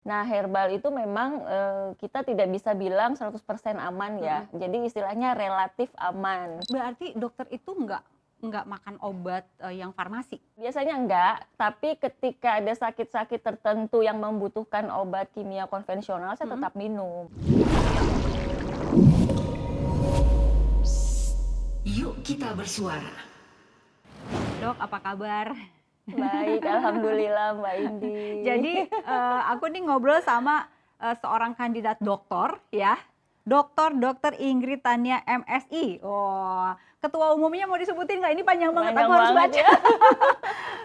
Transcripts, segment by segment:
Nah, herbal itu memang, kita tidak bisa bilang 100% aman ya. Mhm. Jadi istilahnya relatif aman. Berarti dokter itu nggak makan obat, yang farmasi? Biasanya enggak, tapi ketika ada sakit-sakit tertentu yang membutuhkan obat kimia konvensional, saya Mhm. tetap minum. Yuk kita bersuara. Dok, apa kabar? Baik, alhamdulillah Mbak Indi. Jadi, aku nih ngobrol sama, seorang kandidat doktor ya, Dokter Ingrid Tania MSI. Wah, ketua umumnya mau disebutin nggak? Ini panjang banget, Panjang aku harus banget baca. ya.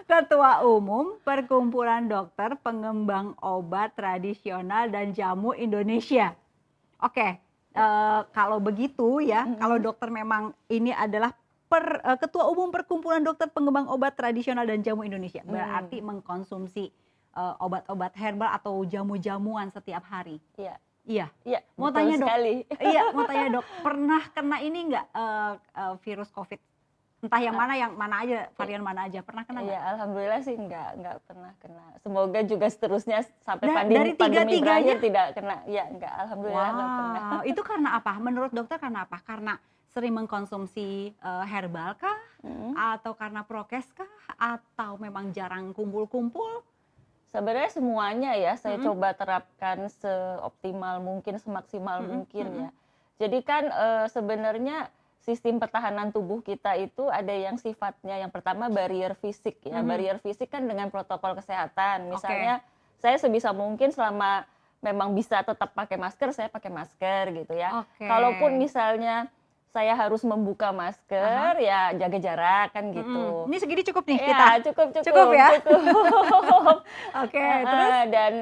Ketua Umum Perkumpulan Dokter Pengembang Obat Tradisional dan Jamu Indonesia. Oke, kalau begitu ya, kalau dokter memang ini adalah Ketua Umum Perkumpulan Dokter Pengembang Obat Tradisional dan Jamu Indonesia, berarti mengkonsumsi, obat-obat herbal atau jamu-jamuan setiap hari. Iya, Iya, iya, mau betul tanya Dok, sekali. iya mau tanya Dok, pernah kena ini nggak, virus COVID? Entah yang mana aja, varian mana aja, pernah kena Iya, nggak? alhamdulillah sih enggak pernah kena. Semoga juga seterusnya sampai Dari pandemi tiga-tiganya? berakhir tidak kena. Iya, enggak, alhamdulillah enggak pernah. Wow, itu karena apa? Menurut dokter karena apa? Karena sering mengkonsumsi, herbal kah? Mhm. Atau karena prokes kah? Atau memang jarang kumpul-kumpul? Sebenarnya semuanya ya saya Mhm, coba terapkan seoptimal mungkin, semaksimal mhm, mungkin mhm, ya. Jadi kan, sebenarnya sistem pertahanan tubuh kita itu ada yang sifatnya yang pertama barrier fisik ya. mhm. Barrier fisik kan dengan protokol kesehatan. Oke, Misalnya saya sebisa mungkin selama memang bisa tetap pakai masker, saya pakai masker gitu ya. oke. Kalaupun misalnya saya harus membuka Aha, masker, ya jaga jarak kan mhm. gitu. Ini segini cukup nih kita? Iya, cukup Cukup cukup ya? cukup. Oke, terus? Heeh, dan,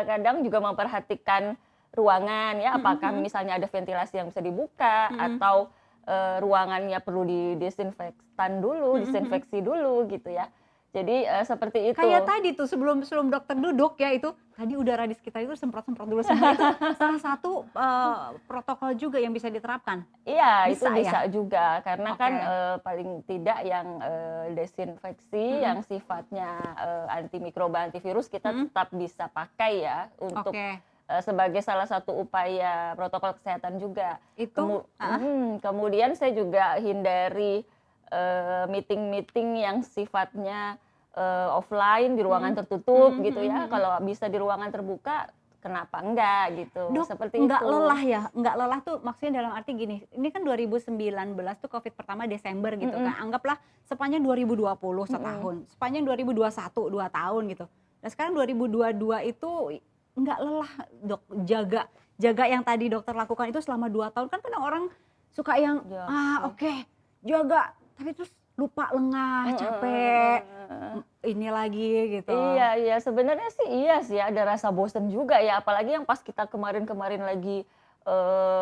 kadang juga memperhatikan ruangan ya, Mhm, apakah mhm, misalnya ada ventilasi yang bisa dibuka mhm, atau, ruangannya perlu didesinfektan dulu, mhm, mhm. disinfeksi dulu gitu ya. Jadi, seperti itu. Kayak tadi tuh sebelum sebelum dokter duduk ya itu, tadi udara di sekitar itu semprot-semprot dulu semua itu salah satu, protokol juga yang bisa diterapkan? Iya, itu Bisa ya? bisa juga karena kan, Oke, paling tidak yang, desinfeksi mhm, yang sifatnya, antimikroba, antivirus kita mhm, tetap bisa pakai ya untuk, oke. sebagai salah satu upaya protokol kesehatan juga. Itu heeh, Kemudian saya juga hindari, meeting-meeting yang sifatnya, offline di ruangan mhm, tertutup mhm, gitu mhm, ya, mhm. kalau bisa di ruangan terbuka kenapa enggak gitu, Dok, seperti nggak itu. lelah ya? Nggak lelah tuh maksudnya dalam arti gini, ini kan 2019 tuh Covid pertama Desember gitu Mhm, kan, anggaplah sepanjang 2020 mhm. setahun, sepanjang 2021 2 tahun gitu. Dan sekarang 2022 itu nggak lelah Dok, jaga jaga yang tadi dokter lakukan itu selama 2 tahun, kan kadang orang suka yang, Iya "Ah, sih. oke, jaga," tapi terus lupa lengah, Mhm capek, mhm mhm. ini lagi gitu. Iya iya, sebenarnya sih iya sih, ada rasa bosen juga ya, apalagi yang pas kita kemarin-kemarin lagi,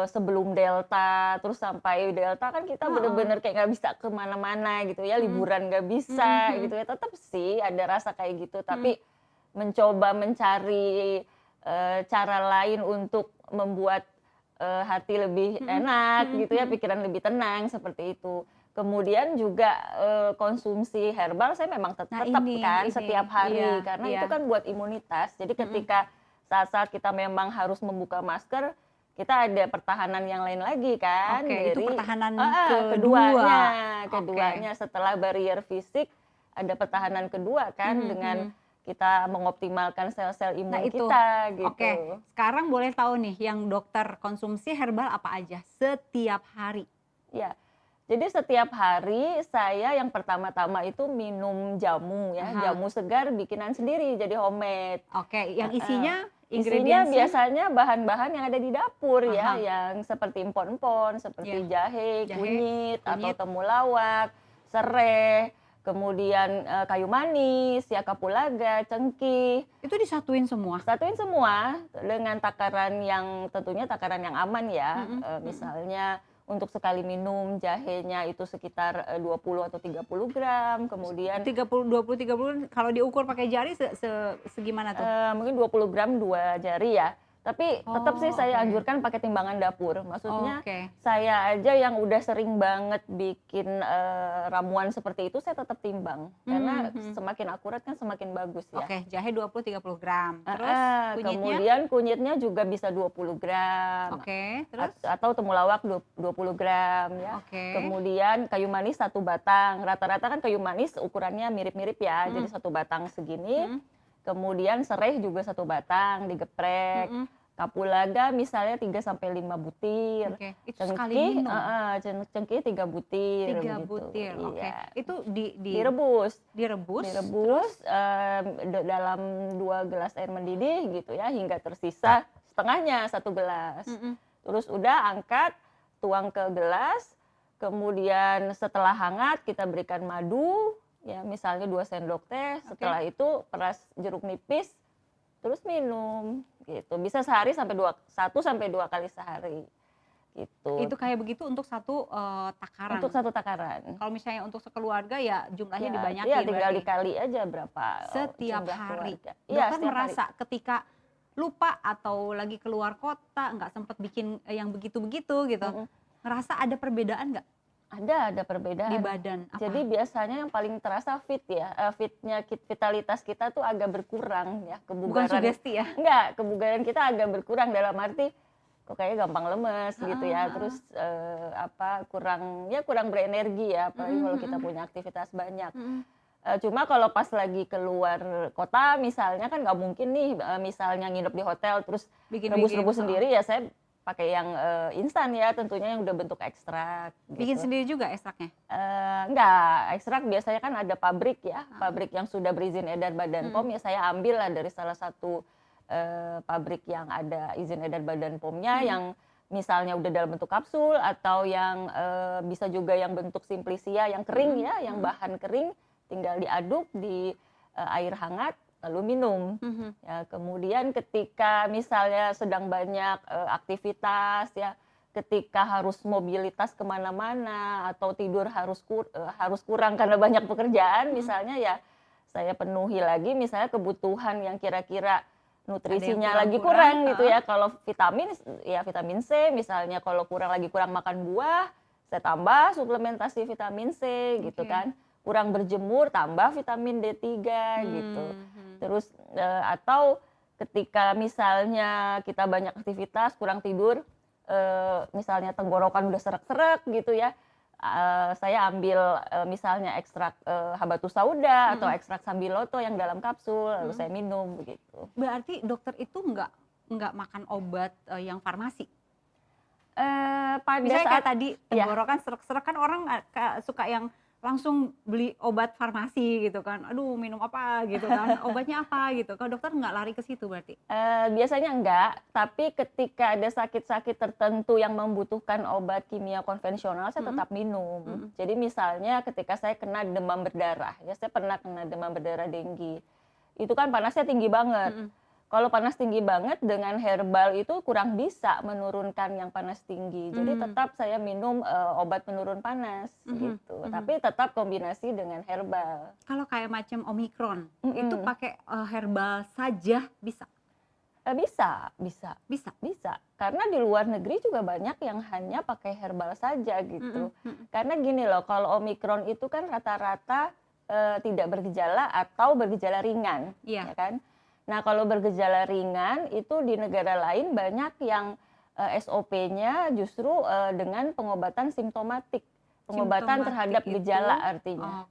sebelum Delta, terus sampai Delta kan kita Heeh, bener-bener kayak nggak bisa ke mana-mana gitu ya, mhm, liburan nggak mhm, bisa mhm, gitu ya, tetep sih ada rasa kayak gitu, mhm, tapi mencoba mencari, cara lain untuk membuat, hati lebih mhm, enak mhm, gitu ya, mhm. pikiran lebih tenang, seperti itu. Kemudian juga, konsumsi herbal saya memang Nah tetap kan ini, setiap iya hari, karena iya, itu kan buat imunitas. Jadi mhm, ketika saat-saat kita memang harus membuka masker, kita ada pertahanan yang lain lagi kan oke itu dari pertahanan heeh, kedua, keduanya oke, keduanya setelah barrier fisik, ada pertahanan kedua kan mhm, dengan mhm. kita mengoptimalkan sel-sel Nah imun itu, kita oke gitu. sekarang boleh tahu nih yang dokter konsumsi herbal apa aja setiap hari? Ya. Jadi setiap hari saya yang pertama-tama itu minum jamu ya, Aha, jamu segar bikinan sendiri jadi homemade. oke yang Heeh. isinya, Isinya ingredients-nya? biasanya bahan-bahan yang ada di dapur ya, Aha, yang seperti empon-empon, ya seperti jahe, jahe, kunyit, atau kunyit, temulawak, serai, kemudian, kayu manis, ya kapulaga, cengkeh. itu disatuin semua? Satuin semua dengan takaran yang tentunya takaran yang aman ya, Mhm, mhm, misalnya untuk sekali minum jahenya itu sekitar, 20 atau 30 gram, kemudian, 30, 20, 30 kalau diukur pakai jari segimana tuh? mungkin 20 gram 2 jari ya. Tapi tetap sih Oh, saya oke. anjurkan pakai timbangan dapur. Maksudnya Oke. saya aja yang udah sering banget bikin ramuan seperti itu saya tetap timbang. Karena Mhm. semakin akurat kan semakin bagus ya. Oke, jahe 20-30 gram. Terus kunyitnya? Kemudian kunyitnya juga bisa 20 gram. Oke, terus? Atau temulawak 20 gram ya. Oke. Kemudian kayu manis 1 batang. Rata-rata kan kayu manis ukurannya mirip-mirip ya. Mm. Jadi 1 batang segini. Mm. Kemudian serai juga 1 batang digeprek. Mm-mm. Kapulaga misalnya 3 sampai 5 butir. Oke, itu sekali Cengkih, minum. cengkih 3 butir 3 begitu. butir. Oke. Iya. Itu Direbus. direbus. Dalam 2 gelas air mendidih gitu ya hingga tersisa setengahnya 1 gelas. Mm-mm. Terus udah angkat, tuang ke gelas. Kemudian setelah hangat kita berikan madu, ya misalnya 2 sendok teh. Setelah itu peras jeruk nipis, terus minum gitu. Bisa sehari sampai 1 sampai 2 kali sehari gitu. Itu kayak begitu untuk satu takaran. Untuk 1 takaran. Kalau misalnya untuk sekeluarga ya jumlahnya Ya, dibanyakin. iya, tinggal berarti. dikali aja berapa Setiap jumlah hari. keluarga. Iya, Dokter setiap hari. merasa ketika lupa atau lagi keluar kota nggak sempat bikin yang begitu-begitu gitu, ngerasa ada perbedaan nggak Ada perbedaan. di badan? Apa? Jadi biasanya yang paling terasa fit ya, vitalitas kita tuh agak berkurang ya, Bukan kebugaran. sugesti ya? Enggak, kebugaran kita agak berkurang dalam arti kok kayaknya gampang lemes gitu ya, terus kurang berenergi ya, apalagi kalau kita punya aktivitas banyak. Cuma kalau pas lagi keluar kota misalnya kan nggak mungkin nih misalnya nginep di hotel terus Bikin rebus-rebus sendiri ya, saya pakai yang instan ya, tentunya yang udah bentuk ekstrak Bikin gitu. sendiri juga ekstraknya? Enggak, ekstrak biasanya kan ada pabrik ya, pabrik yang sudah berizin edar Badan POM ya saya ambil lah dari salah satu pabrik yang ada izin edar Badan POM-nya yang misalnya udah dalam bentuk kapsul atau yang bisa juga yang bentuk simplisia yang kering ya, yang bahan kering tinggal diaduk di air hangat lalu minum. Ya, kemudian ketika misalnya sedang banyak aktivitas ya, ketika harus mobilitas kemana-mana atau tidur harus kurang karena banyak pekerjaan misalnya ya, saya penuhi lagi misalnya kebutuhan yang kira-kira nutrisinya lagi kurang gitu ya. Kalau vitamin ya vitamin C misalnya, kalau kurang makan buah, saya tambah suplementasi vitamin C gitu kan. Kurang berjemur tambah vitamin D3 gitu. Terus atau ketika misalnya kita banyak aktivitas, kurang tidur, misalnya tenggorokan udah serak-serak gitu ya, saya ambil misalnya ekstrak habatus sauda atau ekstrak sambiloto yang dalam kapsul, lalu saya minum begitu. Berarti dokter itu nggak makan obat yang farmasi? Pada Misalnya saat kayak tadi tenggorokan serak-serak kan orang suka yang langsung beli obat farmasi gitu kan, aduh minum apa gitu kan, obatnya apa gitu. Kalau dokter nggak lari ke situ berarti? Biasanya enggak, tapi ketika ada sakit-sakit tertentu yang membutuhkan obat kimia konvensional, saya tetap minum. Jadi misalnya ketika saya kena demam berdarah, ya saya pernah kena demam berdarah denggi, itu kan panasnya tinggi banget. Kalau panas tinggi banget dengan herbal itu kurang bisa menurunkan yang panas tinggi. Jadi tetap saya minum obat penurun panas gitu. Tapi tetap kombinasi dengan herbal. Kalau kayak macam Omikron, itu pakai herbal saja bisa? Bisa. Karena di luar negeri juga banyak yang hanya pakai herbal saja gitu. Karena gini loh, kalau Omikron itu kan rata-rata tidak bergejala atau bergejala ringan, ya kan? Nah, kalau bergejala ringan itu di negara lain banyak yang SOP-nya justru dengan pengobatan simptomatik, pengobatan terhadap gejala artinya.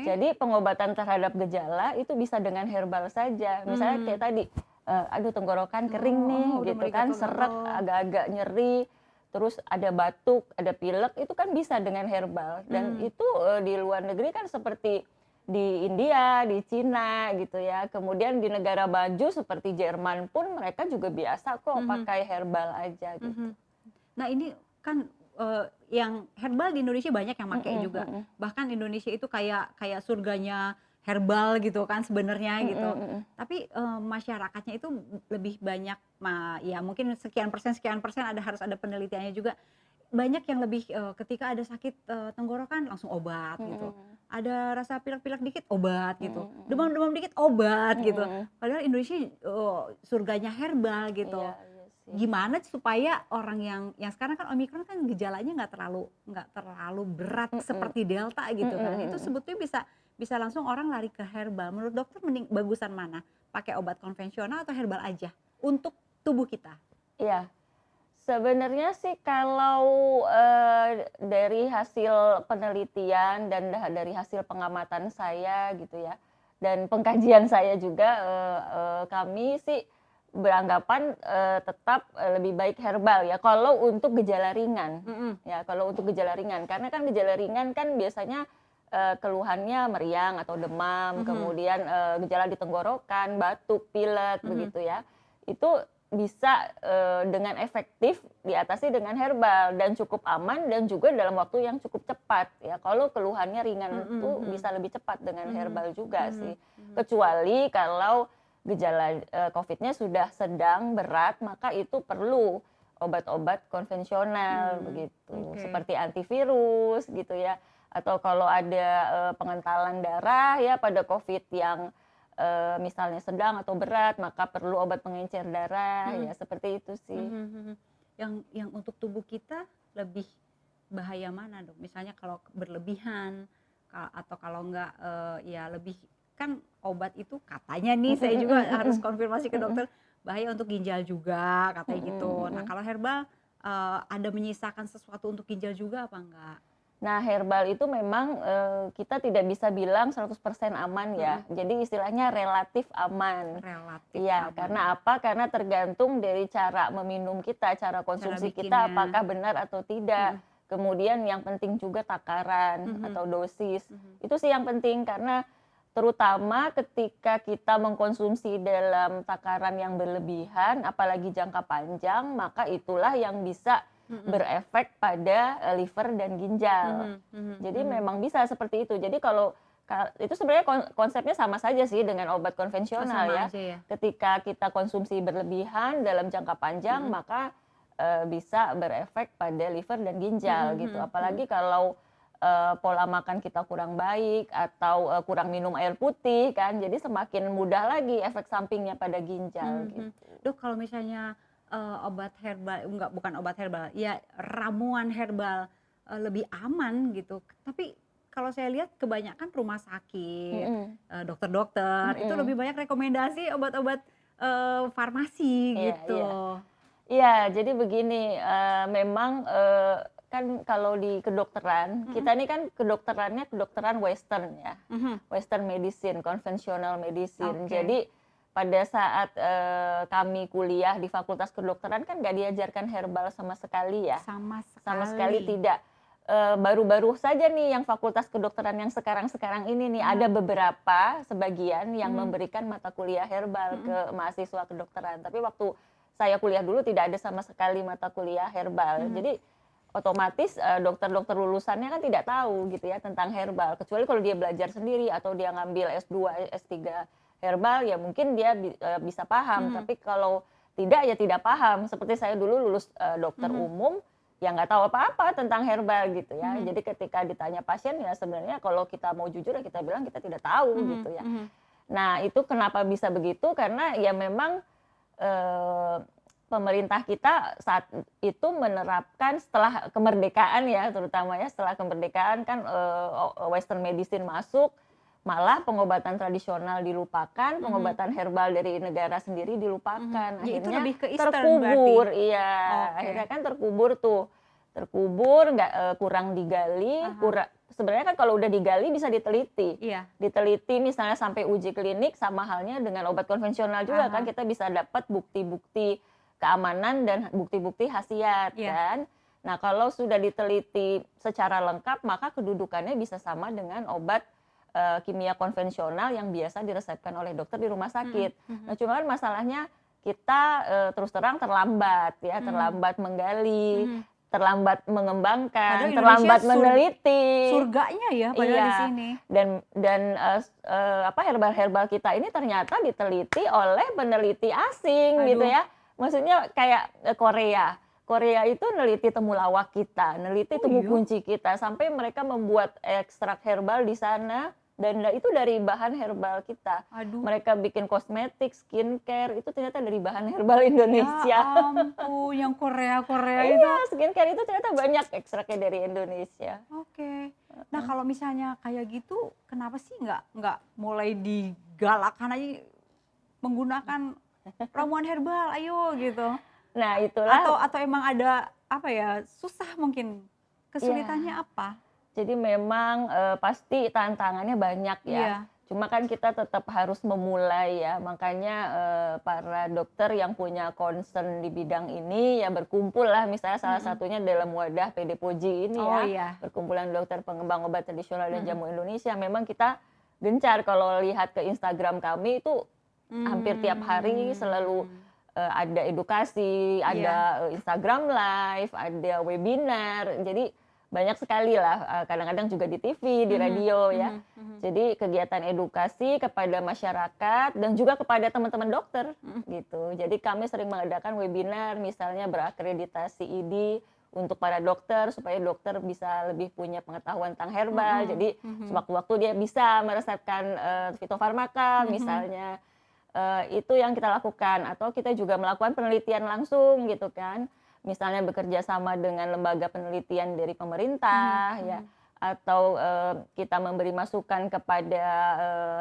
Jadi pengobatan terhadap gejala itu bisa dengan herbal saja. Misalnya kayak tadi, aduh tenggorokan kering nih, gitu kan, serak, agak-agak nyeri, terus ada batuk, ada pilek, itu kan bisa dengan herbal. Dan itu di luar negeri kan seperti di India, di Cina gitu ya. Kemudian di negara maju seperti Jerman pun mereka juga biasa kok pakai herbal aja gitu. Nah ini kan yang herbal di Indonesia banyak yang pakai juga. Bahkan Indonesia itu kayak surganya herbal gitu kan sebenarnya gitu. Tapi masyarakatnya itu lebih banyak ya mungkin sekian persen harus ada penelitiannya juga. Banyak yang lebih ketika ada sakit tenggorokan langsung obat gitu. Ada rasa pilek-pilek dikit obat gitu. Demam-demam dikit obat gitu. Padahal Indonesia surganya herbal gitu. sih. Gimana supaya orang yang sekarang kan Omikron kan gejalanya nggak terlalu berat seperti Delta gitu kan. Itu sebetulnya bisa langsung orang lari ke herbal. Menurut dokter mending bagusan mana? Pakai obat konvensional atau herbal aja untuk tubuh kita? Iya. Sebenarnya sih kalau dari hasil penelitian dan dari hasil pengamatan saya gitu ya, dan pengkajian saya juga, kami sih beranggapan tetap lebih baik herbal ya kalau untuk gejala ringan. Ya kalau untuk gejala ringan, karena kan gejala ringan kan biasanya keluhannya meriang atau demam, kemudian gejala di tenggorokan, batuk, pilek begitu ya. Itu bisa dengan efektif diatasi dengan herbal dan cukup aman dan juga dalam waktu yang cukup cepat ya. Kalau keluhannya ringan itu bisa lebih cepat dengan herbal juga sih. Kecuali kalau gejala COVID-nya sudah sedang berat, maka itu perlu obat-obat konvensional begitu. Seperti antivirus gitu ya. Atau kalau ada pengentalan darah ya pada COVID yang misalnya sedang atau berat, maka perlu obat pengencer darah ya, seperti itu sih. Yang untuk tubuh kita lebih bahaya mana dok? Misalnya kalau berlebihan atau kalau enggak ya lebih, kan obat itu katanya nih saya juga harus konfirmasi ke dokter, bahaya untuk ginjal juga katanya gitu. Nah kalau herbal ada menyisakan sesuatu untuk ginjal juga apa enggak? Nah, herbal itu memang kita tidak bisa bilang 100% aman ya. Jadi istilahnya relatif aman. Relatif Iya, aman. karena apa? Karena tergantung dari cara meminum kita, cara konsumsi kita apakah benar atau tidak. Kemudian yang penting juga takaran atau dosis. Itu sih yang penting, karena terutama ketika kita mengkonsumsi dalam takaran yang berlebihan, apalagi jangka panjang, maka itulah yang bisa berefek pada liver dan ginjal. Jadi memang bisa seperti itu. Jadi kalau itu sebenarnya konsepnya sama saja sih dengan obat konvensional ya. Ketika kita konsumsi berlebihan dalam jangka panjang, maka bisa berefek pada liver dan ginjal gitu. Apalagi kalau pola makan kita kurang baik atau kurang minum air putih kan, jadi semakin mudah lagi efek sampingnya pada ginjal gitu. Dok, kalau misalnya obat herbal, bukan obat herbal, ya ramuan herbal lebih aman gitu. Tapi kalau saya lihat kebanyakan rumah sakit, dokter-dokter itu lebih banyak rekomendasi obat-obat farmasi gitu. Iya, jadi begini, memang kan kalau di kedokteran, kita ini kan kedokterannya kedokteran western ya, western medicine, conventional medicine. Jadi pada saat kami kuliah di Fakultas Kedokteran kan nggak diajarkan herbal sama sekali ya. Sama sekali tidak. Baru-baru saja nih yang Fakultas Kedokteran yang sekarang-sekarang ini nih ada beberapa sebagian yang memberikan mata kuliah herbal ke mahasiswa kedokteran. Tapi waktu saya kuliah dulu tidak ada sama sekali mata kuliah herbal. Jadi otomatis dokter-dokter lulusannya kan tidak tahu gitu ya tentang herbal. Kecuali kalau dia belajar sendiri atau dia ngambil S2, S3 herbal, ya mungkin dia bisa paham. Tapi kalau tidak, ya tidak paham. Seperti saya dulu lulus dokter umum, ya nggak tahu apa-apa tentang herbal gitu ya. Jadi ketika ditanya pasien, ya sebenarnya kalau kita mau jujur ya kita bilang kita tidak tahu gitu ya. Nah itu kenapa bisa begitu? Karena ya memang pemerintah kita saat itu menerapkan setelah kemerdekaan ya, terutama ya setelah kemerdekaan kan western medicine masuk, malah pengobatan tradisional dilupakan, pengobatan herbal dari negara sendiri dilupakan. Akhirnya itu lebih ke Eastern terkubur, berarti. iya. Akhirnya kan terkubur, nggak kurang digali. Sebenarnya kan kalau udah digali bisa diteliti. Diteliti misalnya sampai uji klinik, sama halnya dengan obat konvensional juga kan kita bisa dapat bukti-bukti keamanan dan bukti-bukti khasiat kan. Nah kalau sudah diteliti secara lengkap, maka kedudukannya bisa sama dengan obat kimia konvensional yang biasa diresepkan oleh dokter di rumah sakit. Nah cuma kan masalahnya kita terus terang terlambat ya, terlambat menggali, terlambat mengembangkan, terlambat meneliti. Surganya ya padahal di sini. Dan herbal-herbal kita ini ternyata diteliti oleh peneliti asing gitu ya. Maksudnya kayak Korea. Korea itu neliti temulawak kita, neliti temu kunci kita, sampai mereka membuat ekstrak herbal di sana Dan itu dari bahan herbal kita. Aduh. Mereka bikin kosmetik, skincare, itu ternyata dari bahan herbal Indonesia. Ya ampun, yang Korea-Korea itu. Iya, skincare itu ternyata banyak ekstraknya dari Indonesia. Oke. Nah kalau misalnya kayak gitu, kenapa sih nggak mulai digalakkan aja menggunakan ramuan herbal, ayo gitu. Nah itulah. Atau emang ada apa ya, susah mungkin, kesulitannya apa? Jadi memang pasti tantangannya banyak ya. Iya. Cuma kan kita tetap harus memulai ya. Makanya para dokter yang punya concern di bidang ini ya berkumpul lah. Misalnya salah satunya dalam wadah PDPOJI ini Oh, ya. iya. Perkumpulan Dokter Pengembang Obat Tradisional dan Jamu Indonesia. Memang kita gencar kalau lihat ke Instagram kami itu hampir tiap hari selalu ada edukasi, ada Instagram Live, ada webinar. Jadi banyak sekali lah, kadang-kadang juga di TV, di radio ya. Jadi kegiatan edukasi kepada masyarakat dan juga kepada teman-teman dokter gitu. Jadi kami sering mengadakan webinar misalnya berakreditasi ID untuk para dokter supaya dokter bisa lebih punya pengetahuan tentang herbal. Jadi sewaktu-waktu dia bisa meresepkan fitofarmaka misalnya. Itu yang kita lakukan, atau kita juga melakukan penelitian langsung gitu kan. Misalnya bekerja sama dengan lembaga penelitian dari pemerintah ya, atau kita memberi masukan kepada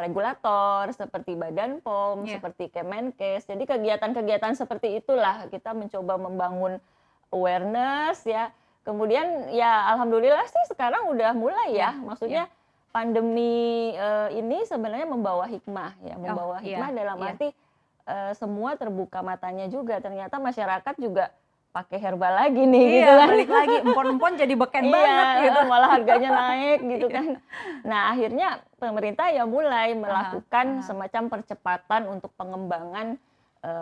regulator seperti Badan POM, seperti Kemenkes. Jadi kegiatan-kegiatan seperti itulah kita mencoba membangun awareness ya. Kemudian ya alhamdulillah sih sekarang udah mulai ya. Maksudnya pandemi ini sebenarnya membawa hikmah ya, membawa hikmah dalam arti semua terbuka matanya juga. Ternyata masyarakat juga pakai herbal lagi nih gitu kan. Balik lagi empon-empon jadi beken banget gitu. Malah harganya naik gitu kan. Nah, akhirnya pemerintah ya mulai melakukan semacam percepatan untuk pengembangan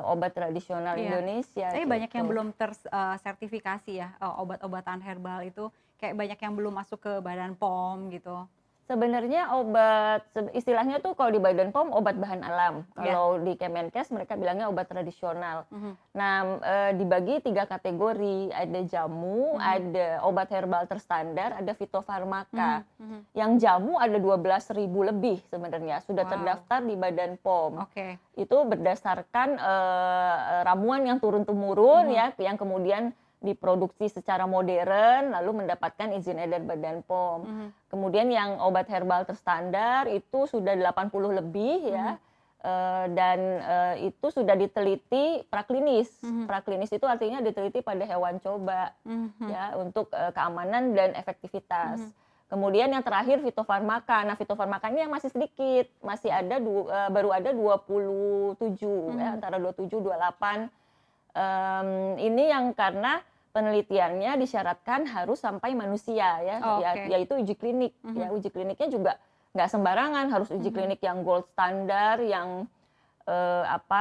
obat tradisional Indonesia. Tapi gitu. banyak yang belum tersertifikasi ya, obat-obatan herbal itu kayak banyak yang belum masuk ke Badan POM gitu. Sebenarnya obat, istilahnya tuh kalau di Badan POM obat bahan alam. Kalau di Kemenkes mereka bilangnya obat tradisional. Nah, dibagi 3 kategori. Ada jamu, ada obat herbal terstandar, ada fitofarmaka. Yang jamu ada 12.000 lebih sebenarnya. Sudah terdaftar di Badan POM. Itu berdasarkan ramuan yang turun-temurun ya, yang kemudian diproduksi secara modern lalu mendapatkan izin edar Badan POM. Kemudian yang obat herbal terstandar itu sudah 80 lebih ya. Dan itu sudah diteliti praklinis. Praklinis itu artinya diteliti pada hewan coba ya untuk keamanan dan efektivitas. Kemudian yang terakhir fitofarmaka. Nah, fitofarmaka ini yang masih sedikit, masih ada baru ada 27 ya, antara 27 28. Ini yang karena penelitiannya disyaratkan harus sampai manusia ya, yaitu uji klinik. Ya, uji kliniknya juga nggak sembarangan, harus uji klinik yang gold standar, yang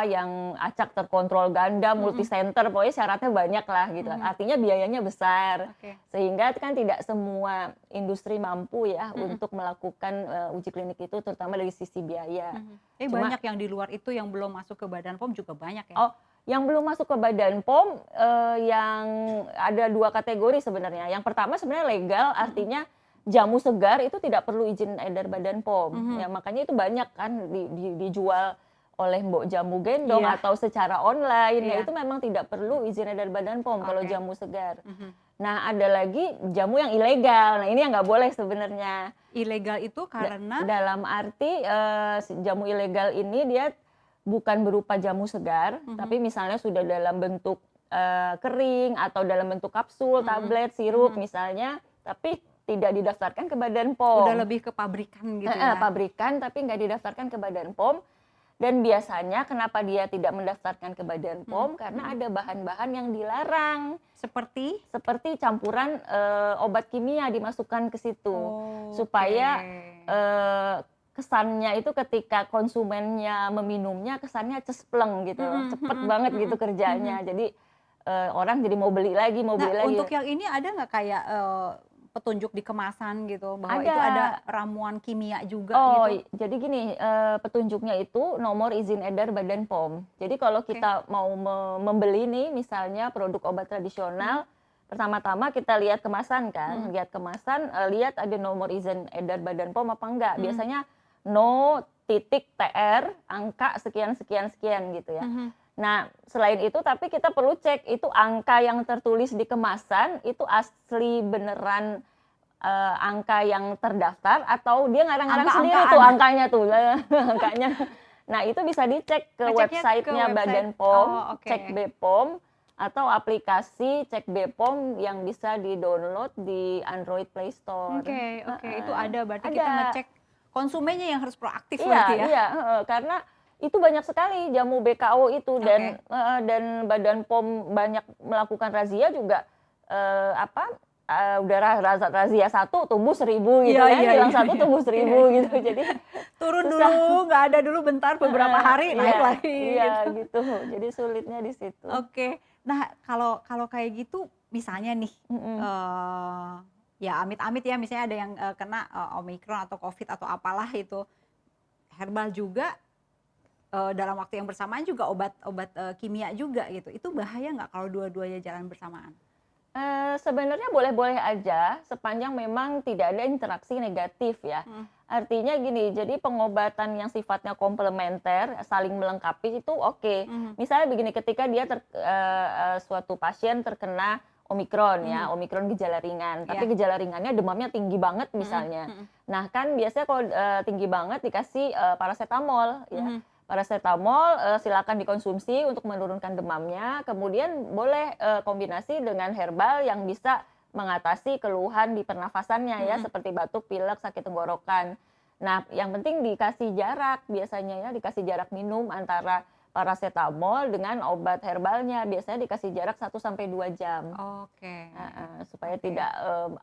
yang acak terkontrol ganda, multisenter, pokoknya syaratnya banyak lah gitu. Artinya biayanya besar, sehingga kan tidak semua industri mampu ya untuk melakukan uji klinik itu, terutama dari sisi biaya. Banyak yang di luar itu yang belum masuk ke Badan POM juga banyak ya? Yang belum masuk ke Badan POM yang ada 2 kategori sebenarnya. Yang pertama sebenarnya legal, artinya jamu segar itu tidak perlu izin edar Badan POM. Ya, makanya itu banyak kan dijual oleh mbok jamu gendong atau secara online. Ya, itu memang tidak perlu izin edar Badan POM kalau jamu segar. Nah, ada lagi jamu yang ilegal. Nah, ini yang nggak boleh sebenarnya. Ilegal itu karena? Dalam arti jamu ilegal ini dia bukan berupa jamu segar, tapi misalnya sudah dalam bentuk kering atau dalam bentuk kapsul, tablet, sirup misalnya, tapi tidak didaftarkan ke Badan POM. Udah lebih ke pabrikan gitu ya? Pabrikan tapi nggak didaftarkan ke Badan POM. Dan biasanya kenapa dia tidak mendaftarkan ke Badan POM? Karena ada bahan-bahan yang dilarang. Seperti campuran obat kimia dimasukkan ke situ. Supaya kesannya itu ketika konsumennya meminumnya kesannya cespleng gitu, cepet banget gitu kerjanya. Jadi orang jadi mau beli lagi. Untuk yang ini ada nggak kayak petunjuk di kemasan gitu bahwa itu ada ramuan kimia juga gitu? Jadi gini, petunjuknya itu nomor izin edar Badan POM. Jadi kalau kita mau membeli nih misalnya produk obat tradisional, pertama-tama kita lihat kemasan kan, lihat ada nomor izin edar Badan POM apa enggak. Biasanya no.tr angka sekian sekian sekian gitu ya. Nah, selain itu tapi kita perlu cek itu angka yang tertulis di kemasan itu asli beneran angka yang terdaftar atau dia ngarang-ngarang sendiri tuh angkanya tuh angkanya. Nah, itu bisa dicek ke websitenya Badan POM, cek BPOM atau aplikasi cek BPOM yang bisa di-download di Android Play Store. Oke, itu ada berarti kita ngecek konsumennya yang harus proaktif Iya, berarti ya. Iya, karena itu banyak sekali jamu BKO itu dan Badan POM banyak melakukan razia juga udah razia 1 tumbuh 1.000 gitu hilang 1 tumbuh 1.000 gitu. Jadi turun dulu, nggak ada dulu bentar beberapa hari naik lagi. Iya gitu. Jadi sulitnya di situ. Oke. Nah, kalau kayak gitu misalnya nih ya amit-amit ya misalnya ada yang kena Omikron atau Covid atau apalah itu. Herbal juga dalam waktu yang bersamaan juga obat kimia juga gitu. Itu bahaya nggak kalau dua-duanya jalan bersamaan? Sebenarnya boleh-boleh aja sepanjang memang tidak ada interaksi negatif ya. Artinya gini, jadi pengobatan yang sifatnya komplementer, saling melengkapi itu oke. Misalnya begini, ketika dia suatu pasien terkena Omikron ya, Omikron gejala ringan, tapi gejala ringannya demamnya tinggi banget misalnya. Nah kan biasanya kalau tinggi banget dikasih paracetamol ya. Paracetamol silakan dikonsumsi untuk menurunkan demamnya, kemudian boleh kombinasi dengan herbal yang bisa mengatasi keluhan di pernafasannya ya, seperti batuk, pilek, sakit tenggorokan. Nah, yang penting dikasih jarak biasanya ya, dikasih jarak minum antara paracetamol dengan obat herbalnya, biasanya dikasih jarak 1-2 jam. Supaya tidak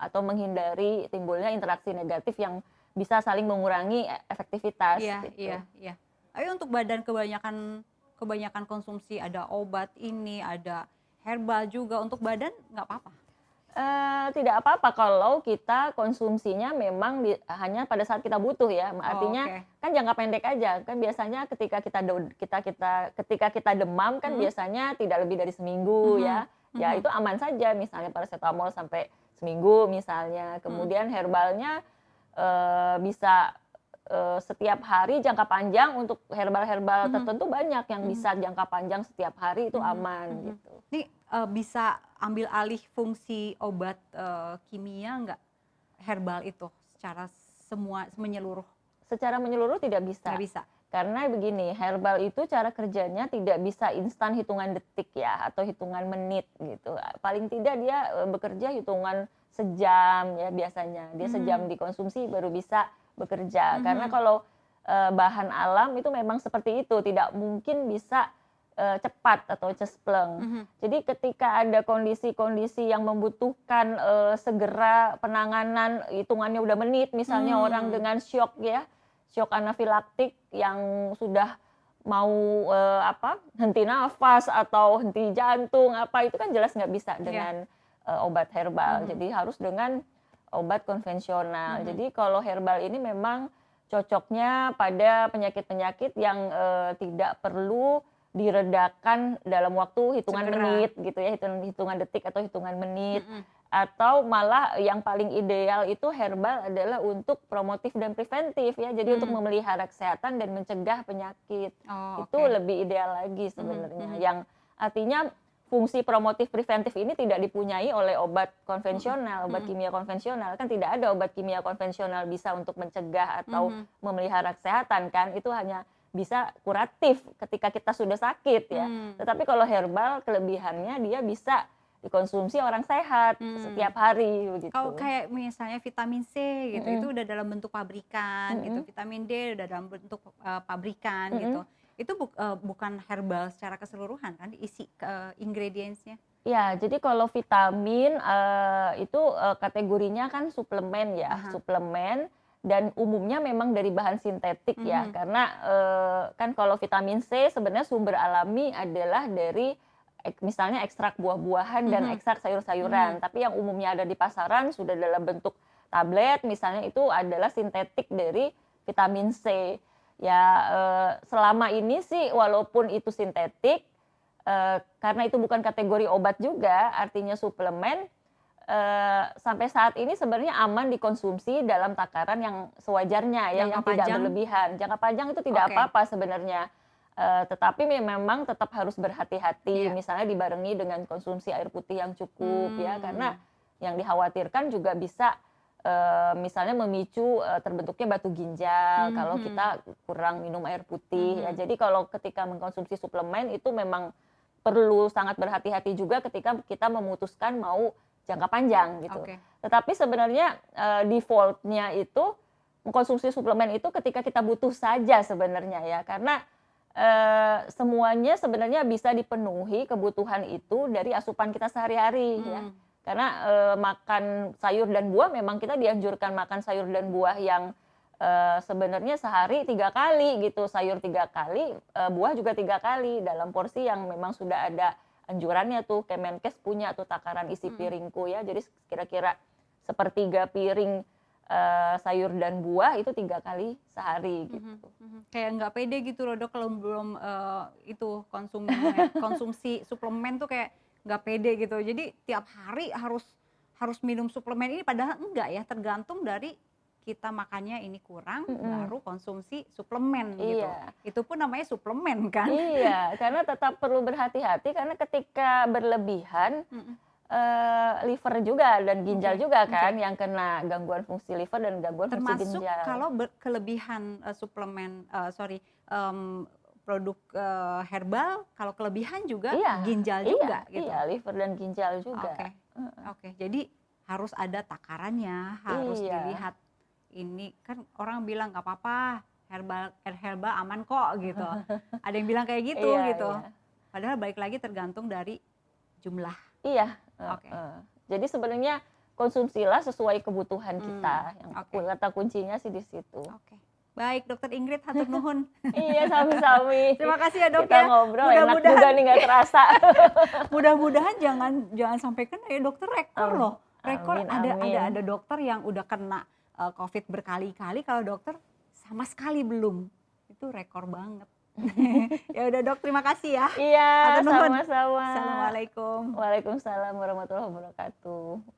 atau menghindari timbulnya interaksi negatif yang bisa saling mengurangi efektivitas. Iya. Tapi untuk badan kebanyakan konsumsi ada obat ini, ada herbal juga, untuk badan nggak apa-apa? Tidak apa-apa kalau kita konsumsinya memang hanya pada saat kita butuh ya. Artinya kan jangka pendek aja. Kan biasanya ketika kita demam kan biasanya tidak lebih dari seminggu ya. Ya itu aman saja, misalnya paracetamol sampai seminggu misalnya. Kemudian herbalnya bisa setiap hari jangka panjang, untuk herbal-herbal tertentu banyak yang bisa jangka panjang setiap hari itu aman gitu. Ini bisa ambil alih fungsi obat kimia nggak herbal itu secara menyeluruh? Secara menyeluruh tidak bisa. Nggak bisa. Karena begini, herbal itu cara kerjanya tidak bisa instan hitungan detik ya atau hitungan menit gitu. Paling tidak dia bekerja hitungan sejam ya biasanya. Dia sejam dikonsumsi baru bisa bekerja. Karena kalau bahan alam itu memang seperti itu, tidak mungkin bisa cepat atau cespleng. Jadi ketika ada kondisi-kondisi yang membutuhkan segera penanganan, hitungannya udah menit, misalnya orang dengan shock ya, shock anafilaktik yang sudah mau henti nafas atau henti jantung itu kan jelas nggak bisa dengan obat herbal. Jadi harus dengan obat konvensional. Jadi kalau herbal ini memang cocoknya pada penyakit-penyakit yang tidak perlu diredakan dalam waktu hitungan menit gitu ya, hitungan detik atau hitungan menit. Atau malah yang paling ideal itu herbal adalah untuk promotif dan preventif ya. Jadi untuk memelihara kesehatan dan mencegah penyakit. Itu lebih ideal lagi sebenarnya. Yang artinya fungsi promotif preventif ini tidak dipunyai oleh obat konvensional, obat kimia konvensional. Kan tidak ada obat kimia konvensional bisa untuk mencegah atau memelihara kesehatan kan. Itu hanya bisa kuratif ketika kita sudah sakit ya. Tetapi kalau herbal kelebihannya dia bisa dikonsumsi orang sehat setiap hari begitu. Kalau kayak misalnya vitamin C gitu, itu udah dalam bentuk pabrikan gitu. Vitamin D udah dalam bentuk pabrikan gitu. Itu bukan herbal secara keseluruhan kan, isi ingredientsnya? Ya, jadi kalau vitamin itu kategorinya kan suplemen ya, suplemen. Dan umumnya memang dari bahan sintetik ya, karena kan kalau vitamin C sebenarnya sumber alami adalah dari misalnya ekstrak buah-buahan dan ekstrak sayur-sayuran, tapi yang umumnya ada di pasaran sudah dalam bentuk tablet misalnya, itu adalah sintetik dari vitamin C. Ya selama ini sih walaupun itu sintetik, karena itu bukan kategori obat juga, artinya suplemen, sampai saat ini sebenarnya aman dikonsumsi dalam takaran yang sewajarnya ya, Jangka yang tidak panjang? berlebihan. Jangka panjang itu tidak Oke. apa-apa sebenarnya. Tetapi memang tetap harus berhati-hati, Iya. misalnya dibarengi dengan konsumsi air putih yang cukup ya, Hmm. karena yang dikhawatirkan juga bisa misalnya memicu terbentuknya batu ginjal kalau kita kurang minum air putih ya. Jadi kalau ketika mengkonsumsi suplemen itu memang perlu sangat berhati-hati juga ketika kita memutuskan mau jangka panjang gitu. Oke. Tetapi sebenarnya default-nya itu mengkonsumsi suplemen itu ketika kita butuh saja sebenarnya ya, karena semuanya sebenarnya bisa dipenuhi kebutuhan itu dari asupan kita sehari-hari ya. Karena makan sayur dan buah memang kita dianjurkan makan sayur dan buah yang sebenarnya sehari 3 kali gitu, sayur 3 kali, buah juga 3 kali dalam porsi yang memang sudah ada anjurannya tuh. Kemenkes punya tuh takaran isi piringku ya, jadi kira-kira sepertiga piring sayur dan buah itu 3 kali sehari gitu. Kayak nggak pede gitu loh dok kalau belum itu konsumsi suplemen tuh kayak nggak pede gitu. Jadi tiap hari harus minum suplemen ini, padahal enggak ya, tergantung dari kita makannya ini kurang baru konsumsi suplemen gitu. Iya. Itu pun namanya suplemen kan. Iya, karena tetap perlu berhati-hati karena ketika berlebihan liver juga dan ginjal Oke, juga kan yang kena gangguan fungsi liver dan gangguan fungsi Termasuk ginjal. kalau kelebihan suplemen produk herbal, kalau kelebihan juga ginjal juga gitu. Iya, liver dan ginjal juga. Oke. Jadi harus ada takarannya, harus dilihat. Ini kan orang bilang nggak apa-apa, herbal aman kok gitu. Ada yang bilang kayak gitu gitu. Iya. Padahal balik lagi tergantung dari jumlah. Iya. Oke. Jadi sebenarnya konsumsilah sesuai kebutuhan kita. Yang kata kuncinya sih di situ. Oke. Baik, Dokter Ingrid, hatur nuhun. Iya, sami-sami. Terima kasih ya dok kita ya. ngobrol enak juga nih nggak terasa. Mudah-mudahan jangan sampai kena ya dokter, rekor loh. Rekor Amin. ada dokter yang udah kena COVID berkali-kali, kalau dokter sama sekali belum. Itu rekor banget. Ya udah dok, terima kasih ya. Iya, Hatur nuhun. sama-sama. Assalamualaikum. Waalaikumsalam warahmatullahi wabarakatuh.